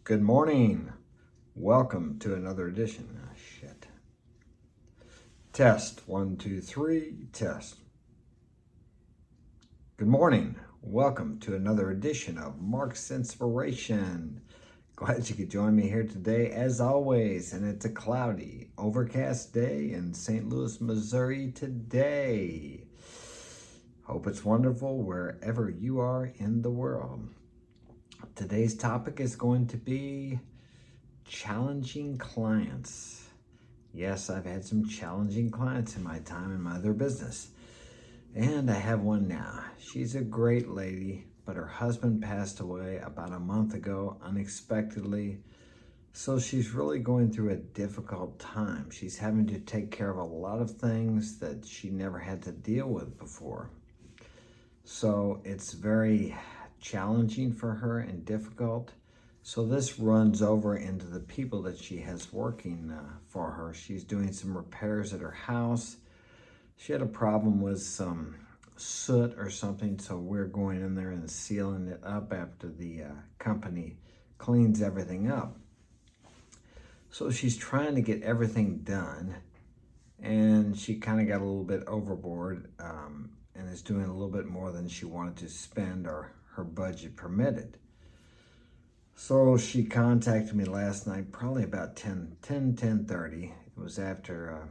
Good morning. Welcome to another edition. Oh, shit. Test. 1, 2, 3. Test. Good morning. Welcome to another edition of Mark's Inspiration. Glad you could join me here today, as always. And it's a cloudy, overcast day in St. Louis, Missouri today. Hope it's wonderful wherever you are in the world. Today's topic is going to be challenging clients. Yes, I've had some challenging clients in my time in my other business. And I have one now. She's a great lady, but her husband passed away about a month ago unexpectedly. So she's really going through a difficult time. She's having to take care of a lot of things that she never had to deal with before. So it's very challenging for her and difficult. So this runs over into the people that she has working for her. She's doing some repairs at her house. She had a problem with some soot or something, so we're going in there and sealing it up after the company cleans everything up. So she's trying to get everything done, and she kind of got a little bit overboard and is doing a little bit more than she wanted to spend or her budget permitted. So she contacted me last night, probably about 10:30. It was after,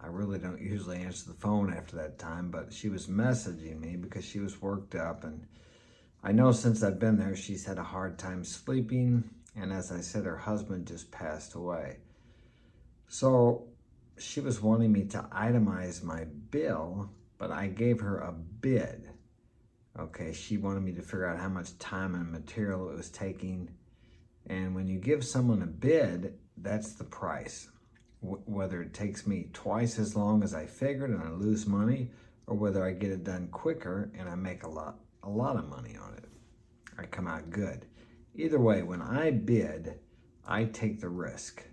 I really don't usually answer the phone after that time, but she was messaging me because she was worked up. And I know since I've been there, she's had a hard time sleeping. And as I said, her husband just passed away. So she was wanting me to itemize my bill, but I gave her a bid. Okay, she wanted me to figure out how much time and material it was taking. And when you give someone a bid, that's the price. Whether it takes me twice as long as I figured and I lose money, or whether I get it done quicker and I make a lot of money on it. I come out good. Either way, when I bid, I take the risk.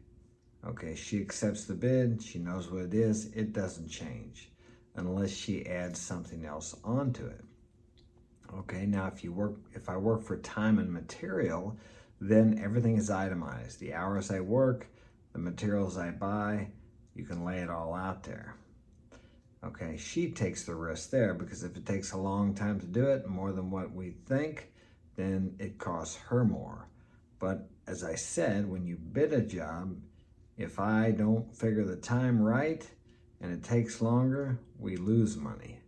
Okay, she accepts the bid, she knows what it is, it doesn't change unless she adds something else onto it. Okay, now if I work for time and material, then everything is itemized. The hours I work, the materials I buy, you can lay it all out there. Okay, she takes the risk there because if it takes a long time to do it, more than what we think, then it costs her more. But as I said, when you bid a job, if I don't figure the time right and it takes longer, we lose money.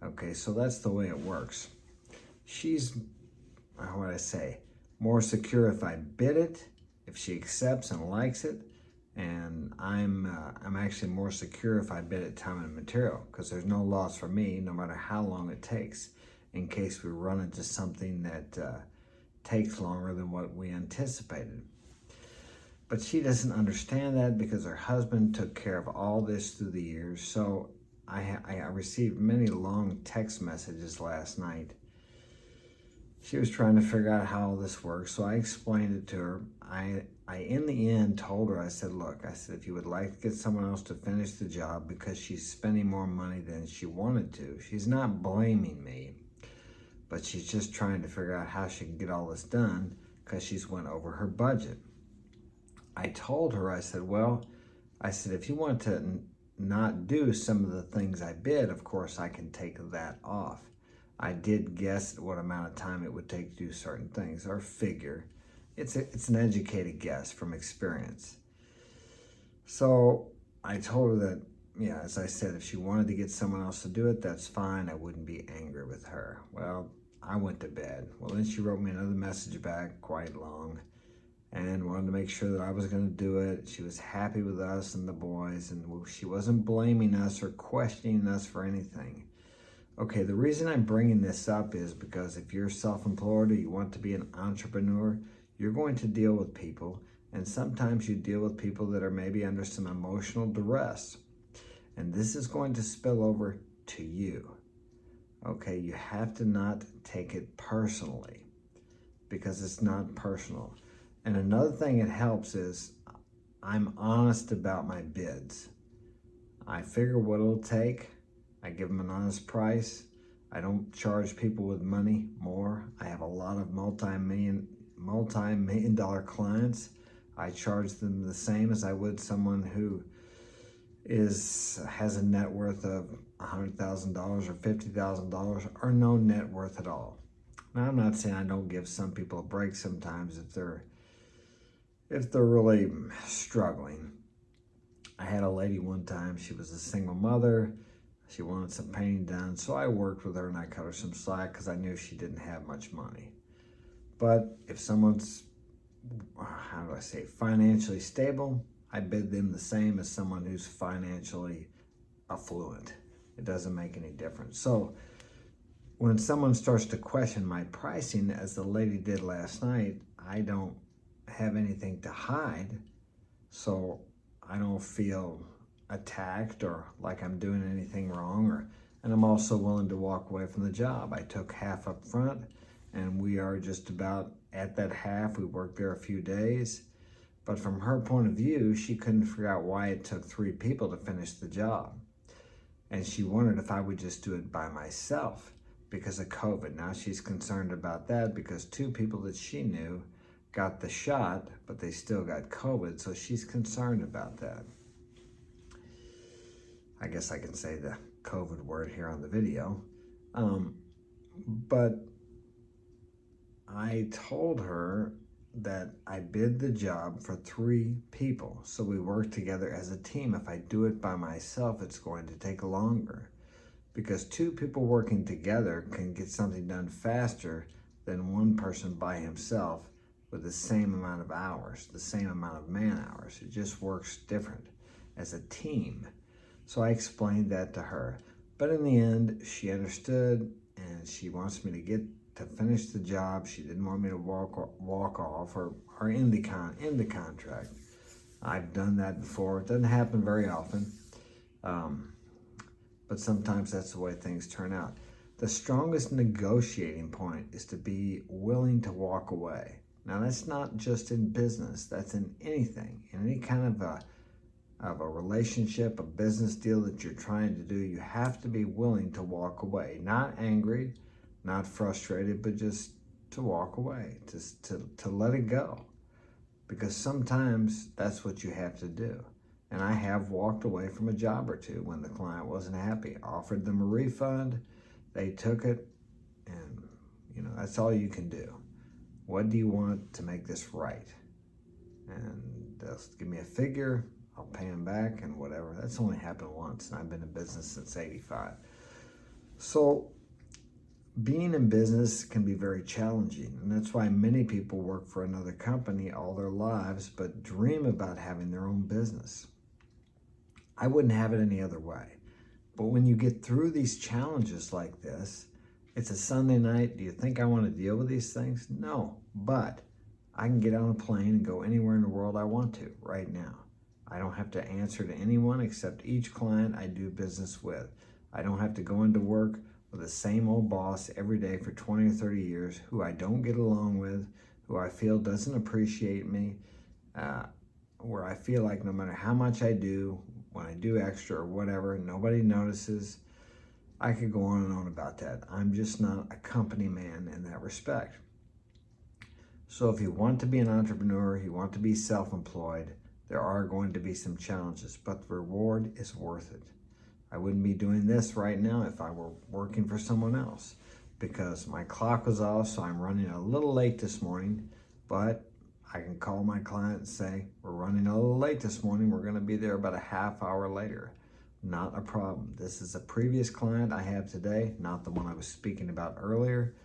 Okay, so that's the way it works. She's, how would I say, more secure if I bid it, if she accepts and likes it, and I'm actually more secure if I bid it time and material because there's no loss for me no matter how long it takes in case we run into something that takes longer than what we anticipated. But she doesn't understand that because her husband took care of all this through the years. So I received many long text messages last night. She was trying to figure out how all this works, so I explained it to her. I in the end told her, I said, look, I said, if you would like to get someone else to finish the job because she's spending more money than she wanted to, she's not blaming me, but she's just trying to figure out how she can get all this done because she's went over her budget. I told her, I said, well, I said, if you want to not do some of the things I bid, of course, I can take that off. I did guess what amount of time it would take to do certain things, or figure. It's an educated guess from experience. So I told her that, yeah, as I said, if she wanted to get someone else to do it, that's fine. I wouldn't be angry with her. Well, I went to bed. Well, then she wrote me another message back, quite long, and wanted to make sure that I was going to do it. She was happy with us and the boys, and she wasn't blaming us or questioning us for anything. Okay, the reason I'm bringing this up is because if you're self-employed or you want to be an entrepreneur, you're going to deal with people, and sometimes you deal with people that are maybe under some emotional duress. And this is going to spill over to you. Okay, you have to not take it personally because it's not personal. And another thing it helps is I'm honest about my bids. I figure what it'll take. I give them an honest price. I don't charge people with money more. I have a lot of multi-million multi-million-dollar clients, I charge them the same as I would someone who has a net worth of $100,000 or $50,000 or no net worth at all. Now, I'm not saying I don't give some people a break sometimes if they're really struggling. I had a lady one time, she was a single mother. She wanted some painting done, so I worked with her and I cut her some slack because I knew she didn't have much money. But if someone's, financially stable, I bid them the same as someone who's financially affluent. It doesn't make any difference. So when someone starts to question my pricing, as the lady did last night, I don't have anything to hide, so I don't feel attacked or like I'm doing anything wrong, and I'm also willing to walk away from the job. I took half up front, and we are just about at that half. We worked there a few days, but from her point of view, she couldn't figure out why it took 3 people to finish the job, and she wondered if I would just do it by myself because of COVID. Now she's concerned about that because 2 people that she knew got the shot, but they still got COVID, so she's concerned about that. I guess I can say the COVID word here on the video. But I told her that I bid the job for 3 people, so we work together as a team. If I do it by myself, it's going to take longer because 2 people working together can get something done faster than 1 person by himself with the same amount of hours, the same amount of man hours. It just works different as a team. So I explained that to her. But in the end, she understood, and she wants me to finish the job. She didn't want me to walk off or end the contract. I've done that before. It doesn't happen very often, but sometimes that's the way things turn out. The strongest negotiating point is to be willing to walk away. Now, that's not just in business. That's in anything, in any kind of a relationship, a business deal that you're trying to do. You have to be willing to walk away, not angry, not frustrated, but just to walk away, to let it go, because sometimes that's what you have to do. And I have walked away from a job or 2 when the client wasn't happy, offered them a refund, they took it, and that's all you can do. What do you want to make this right? And they'll give me a figure, I'll pay them back and whatever. That's only happened once, and I've been in business since '85. So being in business can be very challenging, and that's why many people work for another company all their lives but dream about having their own business. I wouldn't have it any other way. But when you get through these challenges like this, it's a Sunday night. Do you think I want to deal with these things? No, but I can get on a plane and go anywhere in the world I want to right now. I don't have to answer to anyone except each client I do business with. I don't have to go into work with the same old boss every day for 20 or 30 years who I don't get along with, who I feel doesn't appreciate me, where I feel like no matter how much I do, when I do extra or whatever, nobody notices. I could go on and on about that. I'm just not a company man in that respect. So if you want to be an entrepreneur, you want to be self-employed, there are going to be some challenges, but the reward is worth it. I wouldn't be doing this right now if I were working for someone else, because my clock was off, so I'm running a little late this morning, but I can call my client and say, we're running a little late this morning. We're going to be there about a half hour later. Not a problem. This is a previous client I have today, not the one I was speaking about earlier.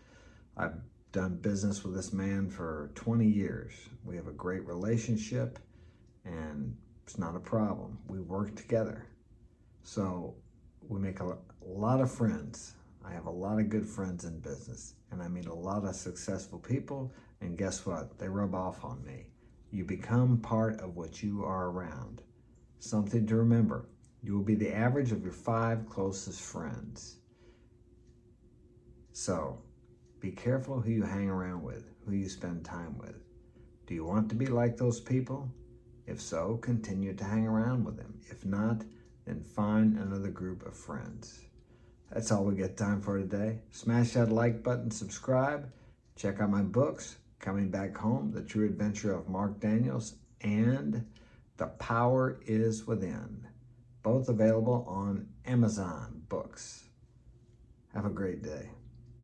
I've done business with this man for 20 years. We have a great relationship, and it's not a problem. We work together. So we make a lot of friends. I have a lot of good friends in business, and I meet a lot of successful people, and guess what? They rub off on me. You become part of what you are around. Something to remember. You will be the average of your 5 closest friends. So be careful who you hang around with, who you spend time with. Do you want to be like those people? If so, continue to hang around with them. If not, then find another group of friends. That's all we got time for today. Smash that like button, subscribe, check out my books, Coming Back Home, The True Adventure of Mark Daniels, and The Power Is Within. Both available on Amazon Books. Have a great day.